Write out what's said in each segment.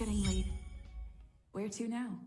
getting late. Where to now?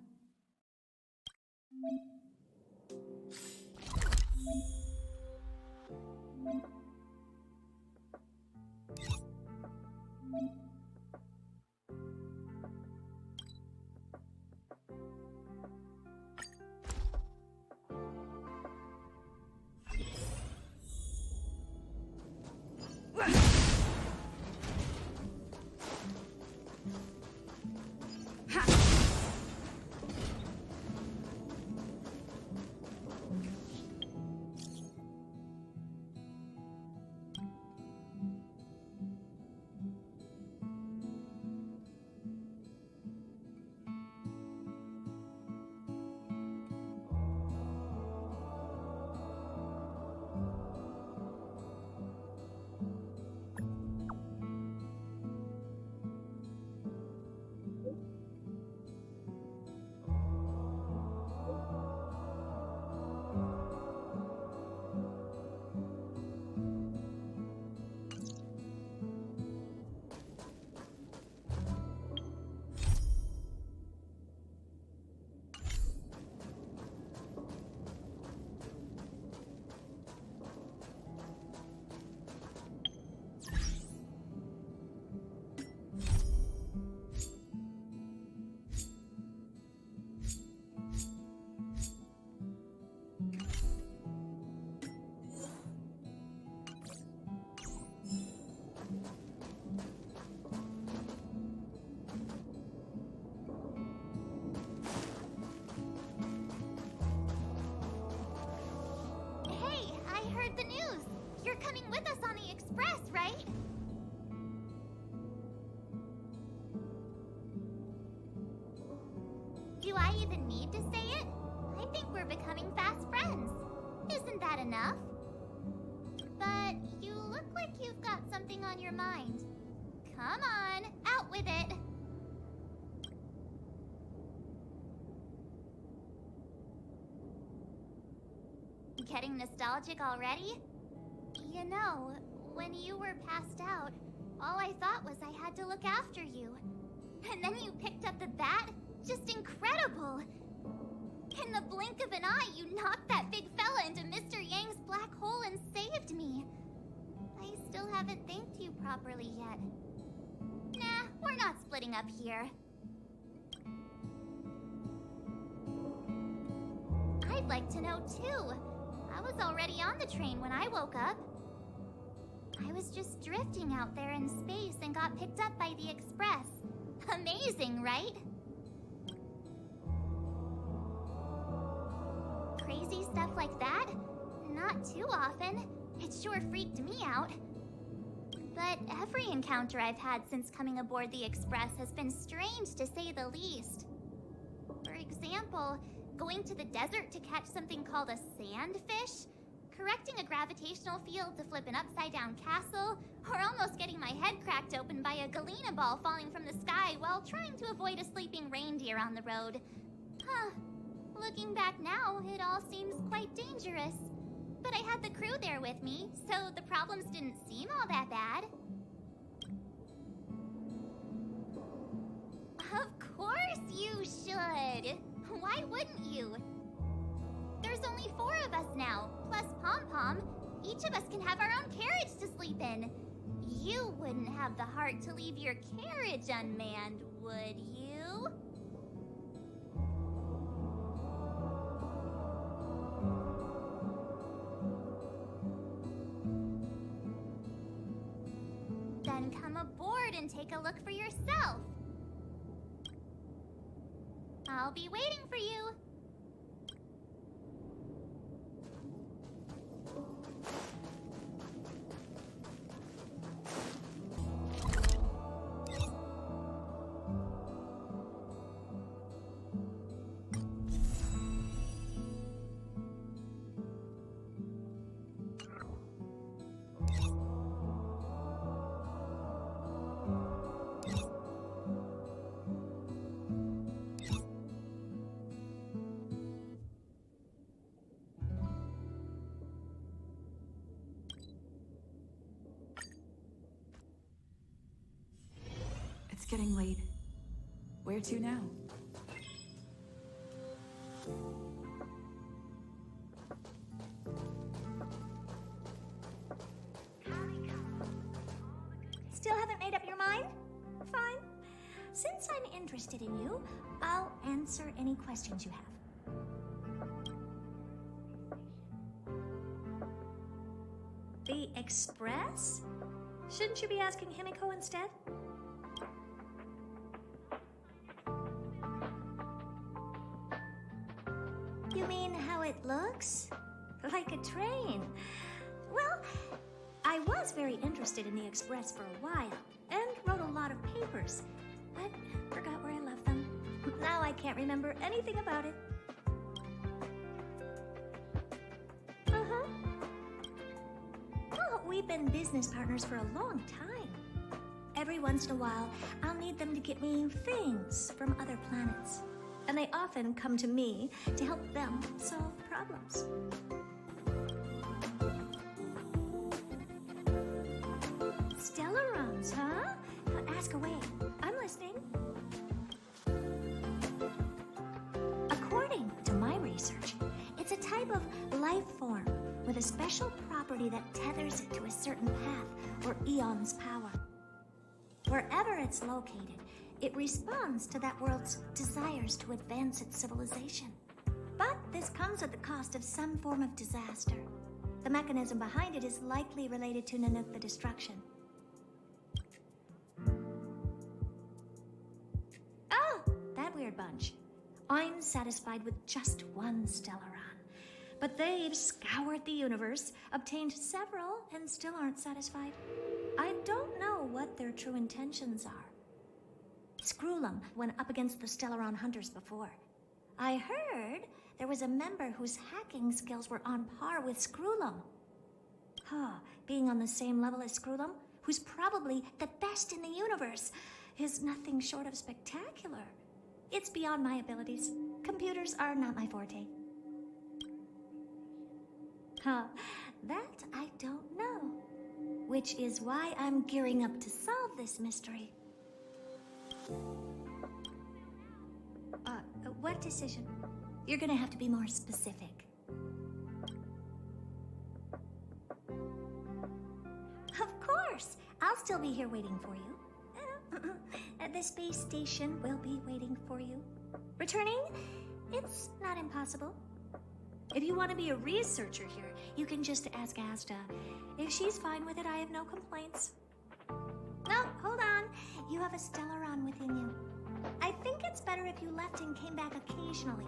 You're coming with us on the express, right? Do I even need to say it? I think we're becoming fast friends. Isn't that enough? But you look like you've got something on your mind. Come on, out with it. Getting nostalgic already? You know, when you were passed out, all I thought was I had to look after you. And then you picked up the bat? Just incredible! In the blink of an eye, you knocked that big fella into Mr. Yang's black hole and saved me. I still haven't thanked you properly yet. Nah, we're not splitting up here. I'd like to know too. I was already on the train when I woke up. I was just drifting out there in space and got picked up by the express. Amazing, right? Crazy stuff like that? Not too often. It sure freaked me out. But every encounter I've had since coming aboard the express has been strange to say the least. For example, going to the desert to catch something called a sandfish, correcting a gravitational field to flip an upside-down castle, or almost getting my head cracked open by a galena ball falling from the sky while trying to avoid a sleeping reindeer on the road. Huh. Looking back now, it all seems quite dangerous. But I had the crew there with me, so the problems didn't seem all that bad. Of course you should! Why wouldn't you? There's only 4 of us now, plus Pom-Pom. Each of us can have our own carriage to sleep in. You wouldn't have the heart to leave your carriage unmanned, would you? Then come aboard and take a look for yourself. I'll be waiting for you. It's getting late. Where to now? Still haven't made up your mind? Fine. Since I'm interested in you, I'll answer any questions you have. The Express? Shouldn't you be asking Himiko instead? You mean how it looks? Like a train. Well, I was very interested in the Express for a while, and wrote a lot of papers, but forgot where I left them. Now I can't remember anything about it. Uh-huh. Well, we've been business partners for a long time. Every once in a while, I'll need them to get me things from other planets. And they often come to me to help them solve problems. Stellarons, huh? Ask away. I'm listening. According to my research, it's a type of life form with a special property that tethers it to a certain path or eon's power. Wherever it's located, it responds to that world's desires to advance its civilization. But this comes at the cost of some form of disaster. The mechanism behind it is likely related to Nanook the Destruction. Oh, that weird bunch. I'm satisfied with just one Stellaron. But they've scoured the universe, obtained several, and still aren't satisfied. I don't know what their true intentions are. Screwlum went up against the Stellaron hunters before. I heard there was a member whose hacking skills were on par with Screwlum. Being on the same level as Screwlum, who's probably the best in the universe, is nothing short of spectacular. It's beyond my abilities. Computers are not my forte. That I don't know. Which is why I'm gearing up to solve this mystery. What decision? You're gonna have to be more specific. Of course! I'll still be here waiting for you. The space station will be waiting for you. Returning? It's not impossible. If you want to be a researcher here, you can just ask Asta. If she's fine with it, I have no complaints. No, hold on. You have a Stellaron within you. I think it's better if you left and came back occasionally.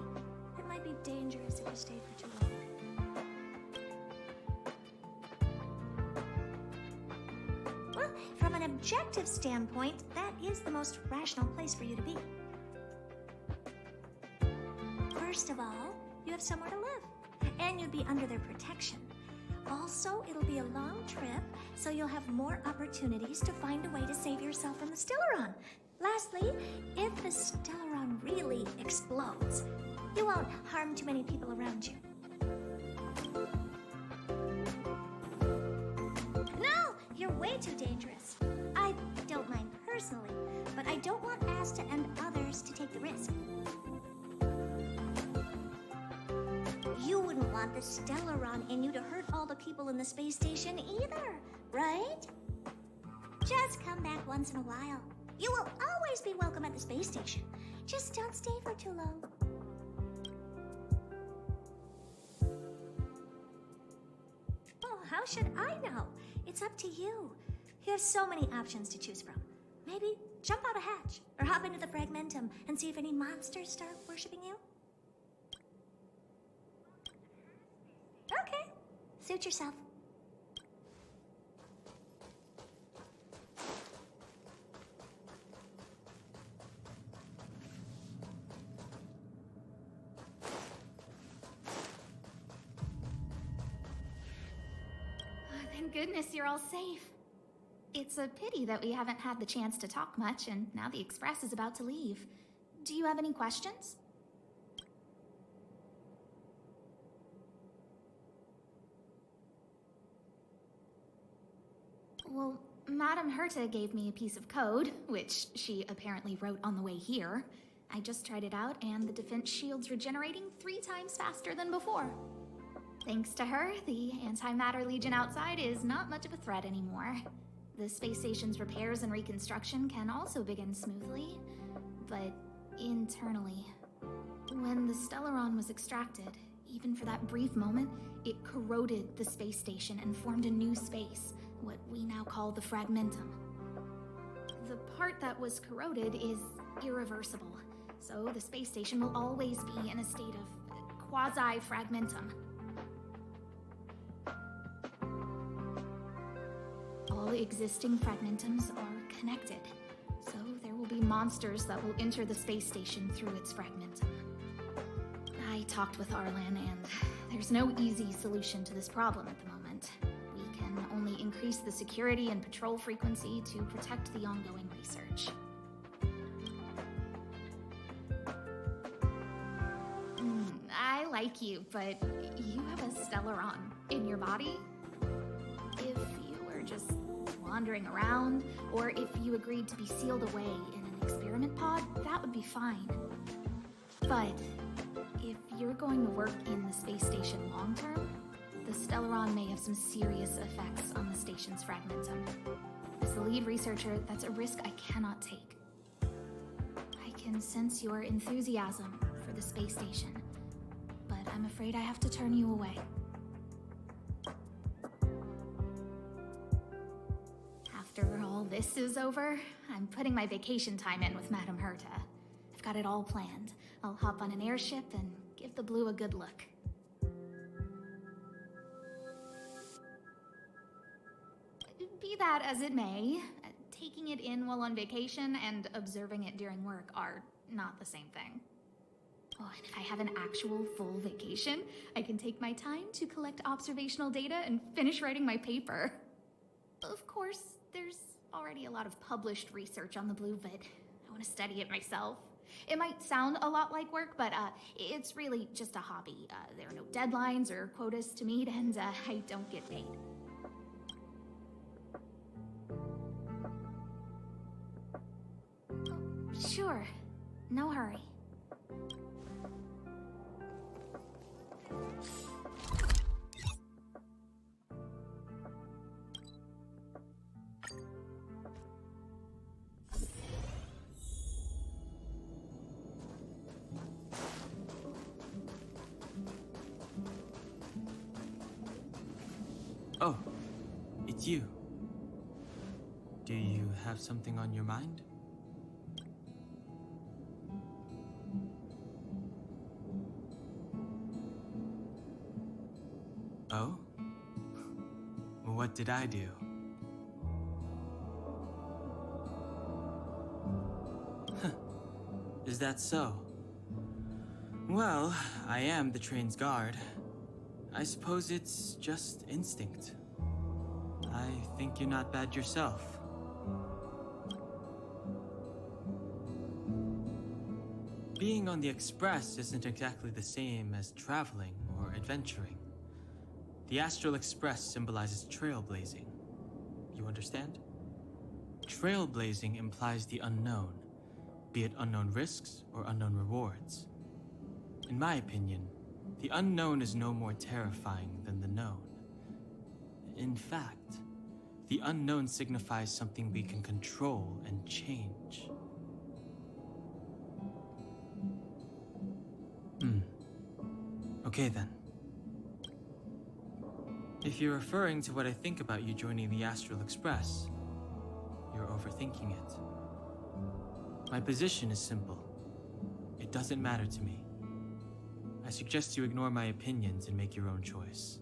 It might be dangerous if you stayed for too long. Well, from an objective standpoint, that is the most rational place for you to be. First of all, you have somewhere to live, and you'd be under their protection. Also, it'll be a long trip, so you'll have more opportunities to find a way to save yourself from the Stellaron. Lastly, if the Stellaron really explodes, you won't harm too many people around you. No! You're way too dangerous. I don't mind personally, but I don't want Asta and others to take the risk. You wouldn't want the Stellaron in you to hurt all the people in the space station either, right? Just come back once in a while. You will always be welcome at the space station. Just don't stay for too long. Oh, how should I know? It's up to you. You have so many options to choose from. Maybe jump out a hatch, or hop into the Fragmentum and see if any monsters start worshipping you. Okay. Suit yourself. Thank goodness you're all safe. It's a pity that we haven't had the chance to talk much, and now the Express is about to leave. Do you have any questions? Well, Madame Herta gave me a piece of code, which she apparently wrote on the way here. I just tried it out, and the defense shield's regenerating 3 times faster than before. Thanks to her, the Antimatter Legion outside is not much of a threat anymore. The space station's repairs and reconstruction can also begin smoothly, but internally. When the Stellaron was extracted, even for that brief moment, it corroded the space station and formed a new space, what we now call the Fragmentum. The part that was corroded is irreversible, so the space station will always be in a state of quasi-fragmentum. All existing fragmentums are connected, so there will be monsters that will enter the space station through its fragmentum. I talked with Arlan, and there's no easy solution to this problem at the moment. We can only increase the security and patrol frequency to protect the ongoing research. I like you, but you have a Stellaron in your body? If you were just wandering around, or if you agreed to be sealed away in an experiment pod, that would be fine. But if you're going to work in the space station long term, the Stellaron may have some serious effects on the station's fragmentum. As the lead researcher, that's a risk I cannot take. I can sense your enthusiasm for the space station, but I'm afraid I have to turn you away. After all this is over, I'm putting my vacation time in with Madame Herta. I've got it all planned. I'll hop on an airship and give the blue a good look. Be that as it may, taking it in while on vacation and observing it during work are not the same thing. Oh, and if I have an actual full vacation, I can take my time to collect observational data and finish writing my paper. Of course, there's already a lot of published research on the blue, but I want to study it myself. It might sound a lot like work, but it's really just a hobby. There are no deadlines or quotas to meet, and I don't get paid. Oh, sure. No hurry. Oh, it's you. Do you have something on your mind? Oh? What did I do? Is that so? Well, I am the train's guard. I suppose it's just instinct. I think you're not bad yourself. Being on the Express isn't exactly the same as traveling or adventuring. The Astral Express symbolizes trailblazing. You understand? Trailblazing implies the unknown, be it unknown risks or unknown rewards. In my opinion, the unknown is no more terrifying than the known. In fact, the unknown signifies something we can control and change. Okay then. If you're referring to what I think about you joining the Astral Express, you're overthinking it. My position is simple. It doesn't matter to me. I suggest you ignore my opinions and make your own choice.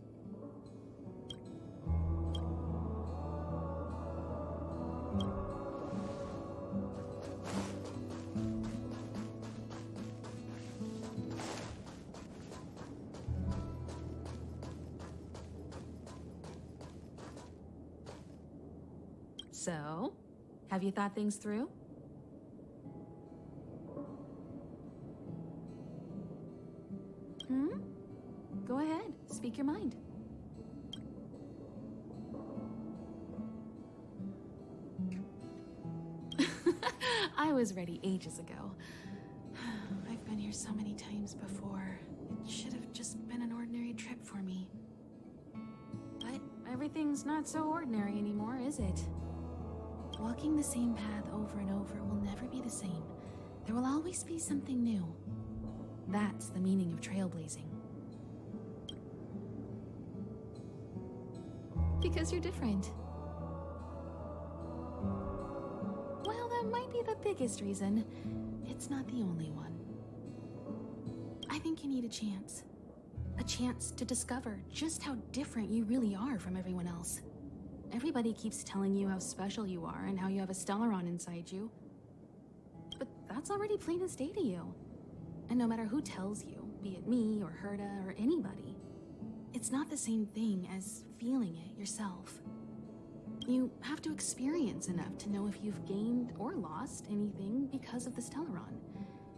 So, have you thought things through? Go ahead, speak your mind. I was ready ages ago. I've been here so many times before. It should have just been an ordinary trip for me. But everything's not so ordinary anymore, is it? Walking the same path over and over will never be the same. There will always be something new. That's the meaning of trailblazing. Because you're different. Well, that might be the biggest reason. It's not the only one. I think you need a chance. A chance to discover just how different you really are from everyone else. Everybody keeps telling you how special you are and how you have a Stellaron inside you. But that's already plain as day to you. And no matter who tells you, be it me or Herta or anybody, it's not the same thing as feeling it yourself. You have to experience enough to know if you've gained or lost anything because of the Stellaron,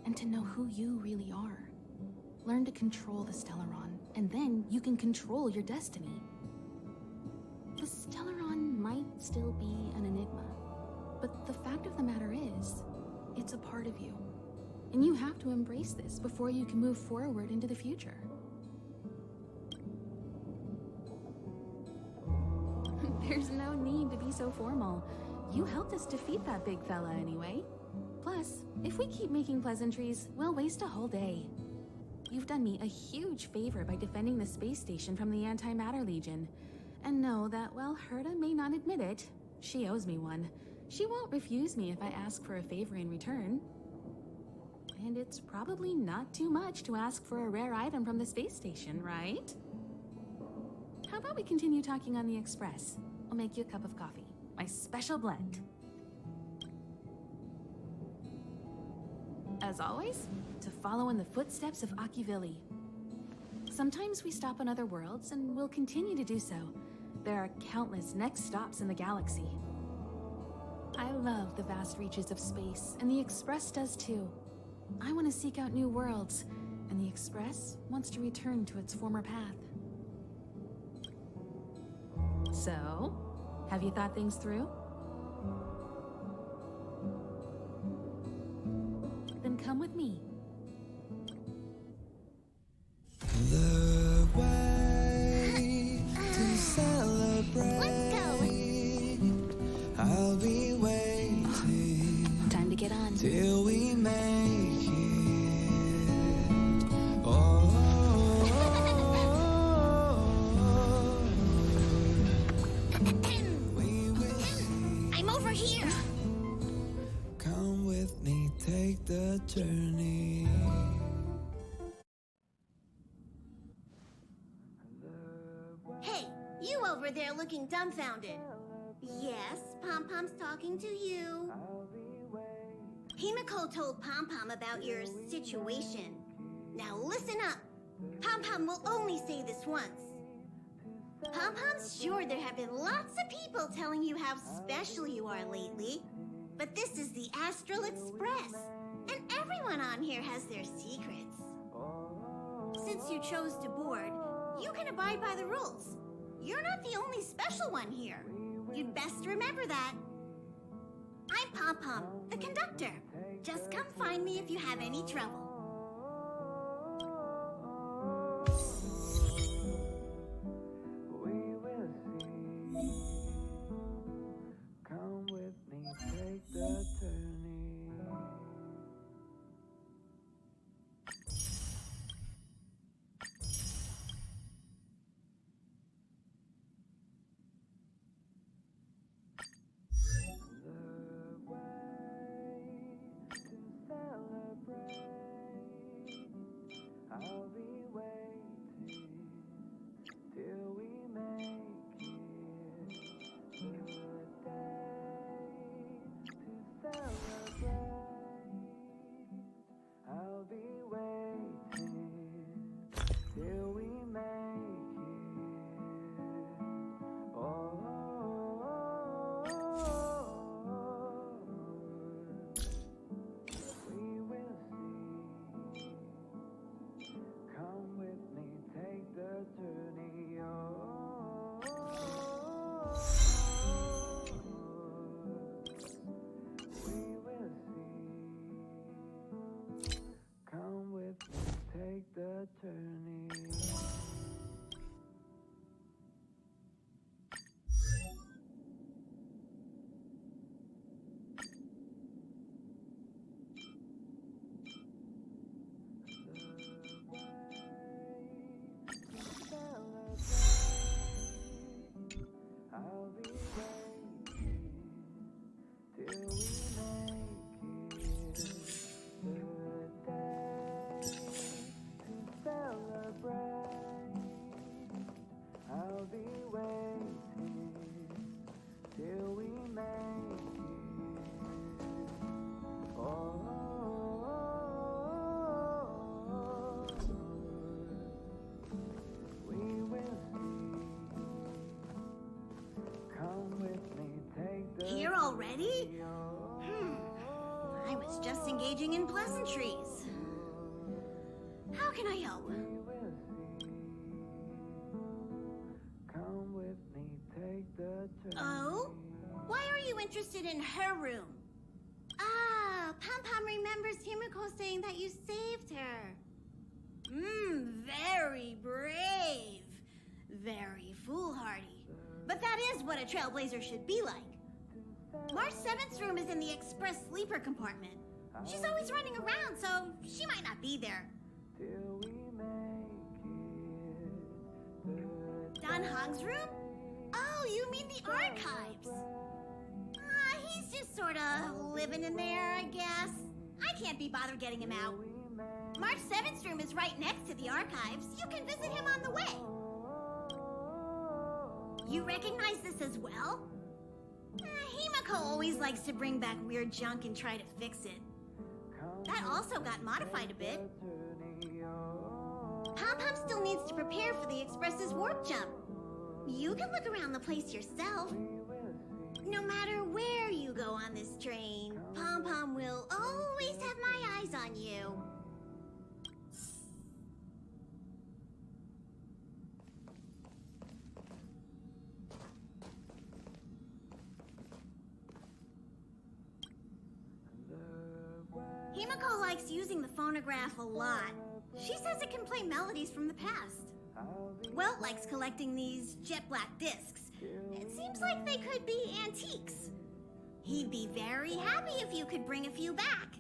and to know who you really are. Learn to control the Stellaron, and then you can control your destiny. The Stellaron might still be an enigma, but the fact of the matter is, it's a part of you. And you have to embrace this before you can move forward into the future. There's no need to be so formal. You helped us defeat that big fella anyway. Plus, if we keep making pleasantries, we'll waste a whole day. You've done me a huge favor by defending the space station from the Antimatter Legion. And know that while Herta may not admit it, she owes me one. She won't refuse me if I ask for a favor in return. And it's probably not too much to ask for a rare item from the space station, right? How about we continue talking on the Express? I'll make you a cup of coffee. My special blend. As always, to follow in the footsteps of Akivili. Sometimes we stop on other worlds, and we'll continue to do so. There are countless next stops in the galaxy. I love the vast reaches of space, and the Express does too. I want to seek out new worlds, and the Express wants to return to its former path. So, have you thought things through? Then come with me. The way to celebrate. Let's go. I'll be waiting Time to get on. till we make it. Oh, we will see. I'm over here. Come with me, take the journey. Hey, you over there looking dumbfounded. Yes, Pom-Pom's talking to you. Himiko told Pom-Pom about your situation. Now listen up. Pom-Pom will only say this once. Pom-Pom's sure there have been lots of people telling you how special you are lately. But this is the Astral Express, and everyone on here has their secrets. Since you chose to board, you can abide by the rules. You're not the only special one here. You'd best remember that. I'm Pom-Pom, the conductor. Just come find me if you have any trouble. We will see. Come with me, take the journey. The way to celebrate. waited till we make it. Oh, we will see. Come with me, take the Here already? I was just engaging in pleasantries. How can I help? we will see. Come with me, take the journey. Oh? Why are you interested in her room? Ah, Pom Pom remembers Himiko saying that you saved her. Very brave. Very foolhardy. But that is what a Trailblazer should be like. March 7th's room is in the express sleeper compartment. She's always running around, so she might not be there. Till we make it. Don Hong's room? Oh, you mean the archives? He's just sorta living in there, I guess. I can't be bothered getting him out. March 7th's room is right next to the archives. You can visit him on the way. You recognize this as well? Himiko always likes to bring back weird junk and try to fix it. That also got modified a bit. Pom Pom still needs to prepare for the Express's warp jump. You can look around the place yourself. No matter where you go on this train, Pom Pom will always have my eyes on you. Himiko likes using the phonograph a lot. She says it can play melodies from the past. Welt likes collecting these jet black discs. It seems like they could be antiques. He'd be very happy if you could bring a few back.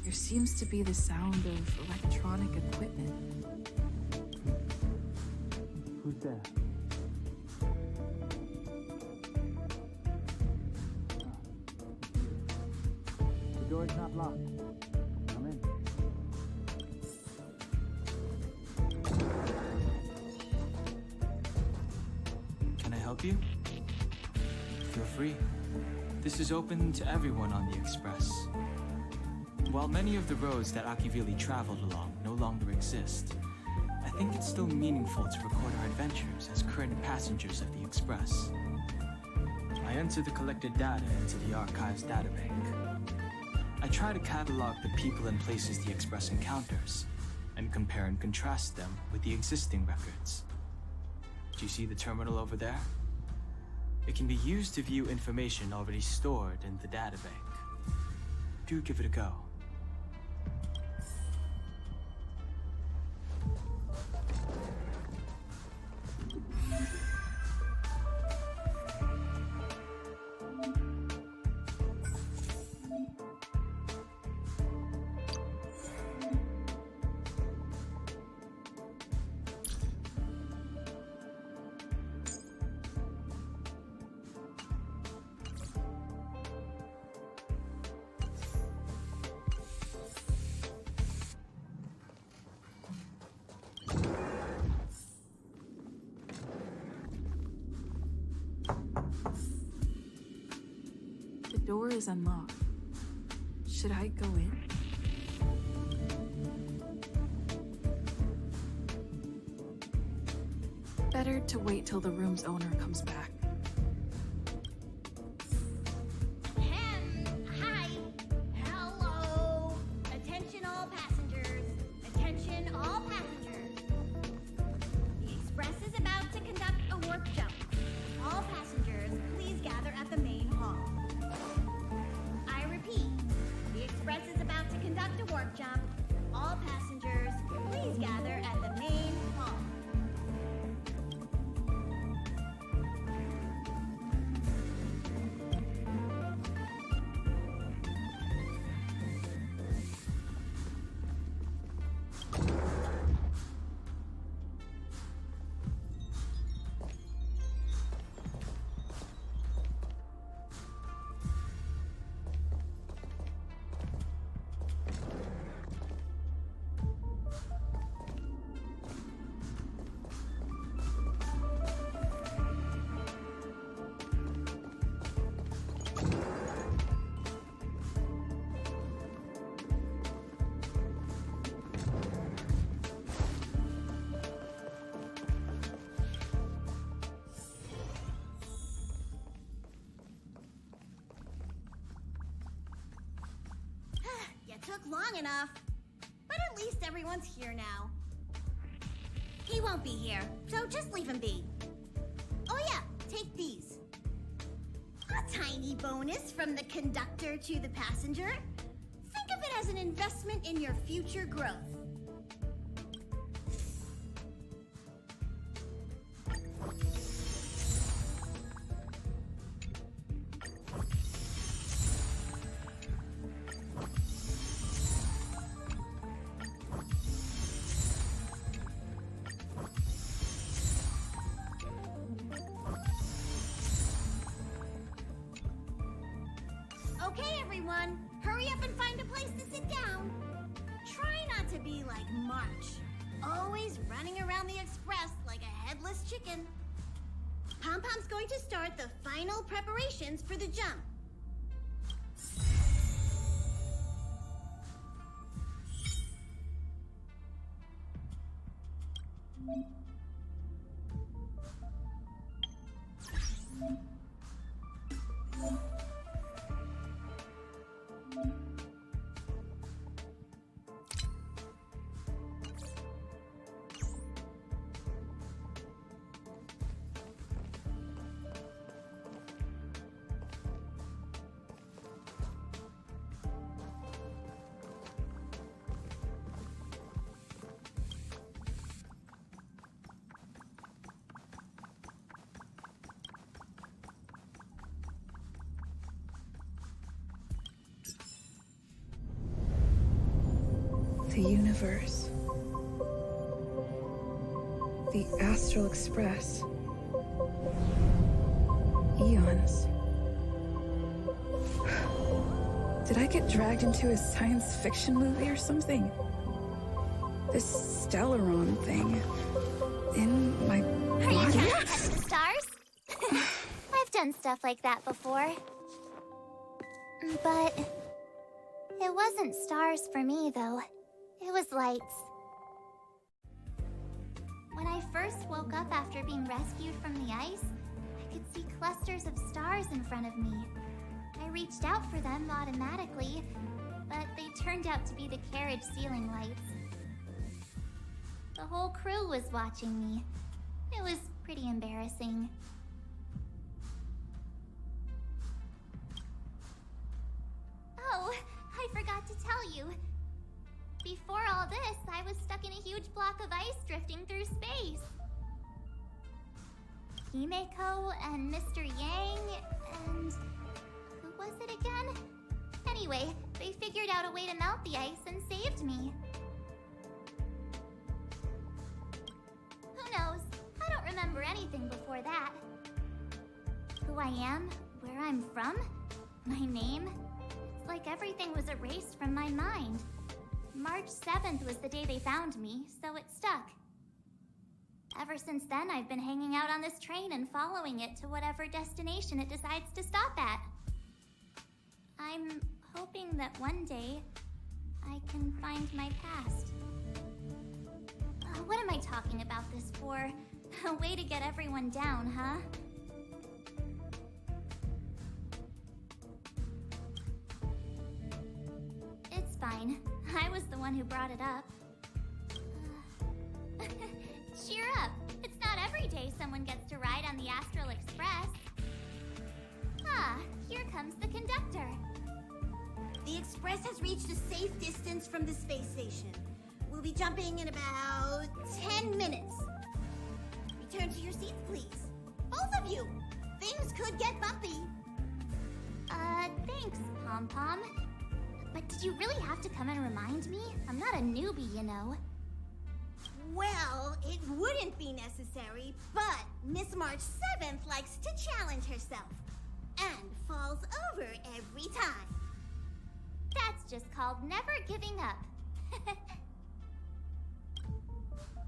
There seems to be the sound of electronic equipment. Who's there? The door's not locked. Come in. Can I help you? Feel free. This is open to everyone on the Express. While many of the roads that Akivili traveled along no longer exist, I think it's still meaningful to record our adventures as current passengers of the Express. I enter the collected data into the Archives databank. I try to catalog the people and places the Express encounters, and compare and contrast them with the existing records. Do you see the terminal over there? It can be used to view information already stored in the databank. Do give it a go. The door is unlocked. Should I go in? Better to wait till the room's owner comes back. Hi. Hello. Attention all passengers. Attention all passengers. took long enough. But at least everyone's here now. He won't be here, so just leave him be. Oh yeah, take these. A tiny bonus from the conductor to the passenger. Think of it as an investment in your future growth. Okay, everyone, hurry up and find a place to sit down. Try not to be like March, always running around the express like a headless chicken. Pom-Pom's going to start the final preparations for the jump. The universe. The Astral Express. Eons. Did I get dragged into a science fiction movie or something? This Stellaron thing in my Are you body? trying to touch the stars? I've done stuff like that before. But it wasn't stars for me, though. It was lights. When I first woke up after being rescued from the ice, I could see clusters of stars in front of me. I reached out for them automatically, but they turned out to be the carriage ceiling lights. The whole crew was watching me. It was pretty embarrassing. Oh, I forgot to tell you. Before all this, I was stuck in a huge block of ice drifting through space. Himeko and Mr. Yang and... who was it again? Anyway, they figured out a way to melt the ice and saved me. Who knows? I don't remember anything before that. Who I am, where I'm from, my name. It's like everything was erased from my mind. March 7th was the day they found me, so it stuck. Ever since then, I've been hanging out on this train and following it to whatever destination it decides to stop at. I'm hoping that one day I can find my past. What am I talking about this for? A way to get everyone down, huh? It's fine. I was the one who brought it up. Cheer up! It's not every day someone gets to ride on the Astral Express. Ah, here comes the conductor. The Express has reached a safe distance from the space station. We'll be jumping in about 10 minutes. Return to your seats, please. Both of you! Things could get bumpy. Thanks, Pom-Pom. But did you really have to come and remind me? I'm not a newbie, you know. Well, it wouldn't be necessary, but Miss March 7th likes to challenge herself. And falls over every time. That's just called never giving up.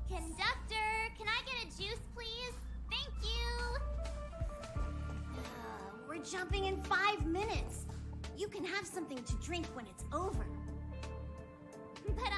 Conductor, can I get a juice, please? Thank you! We're jumping in 5 minutes. You can have something to drink when it's over. But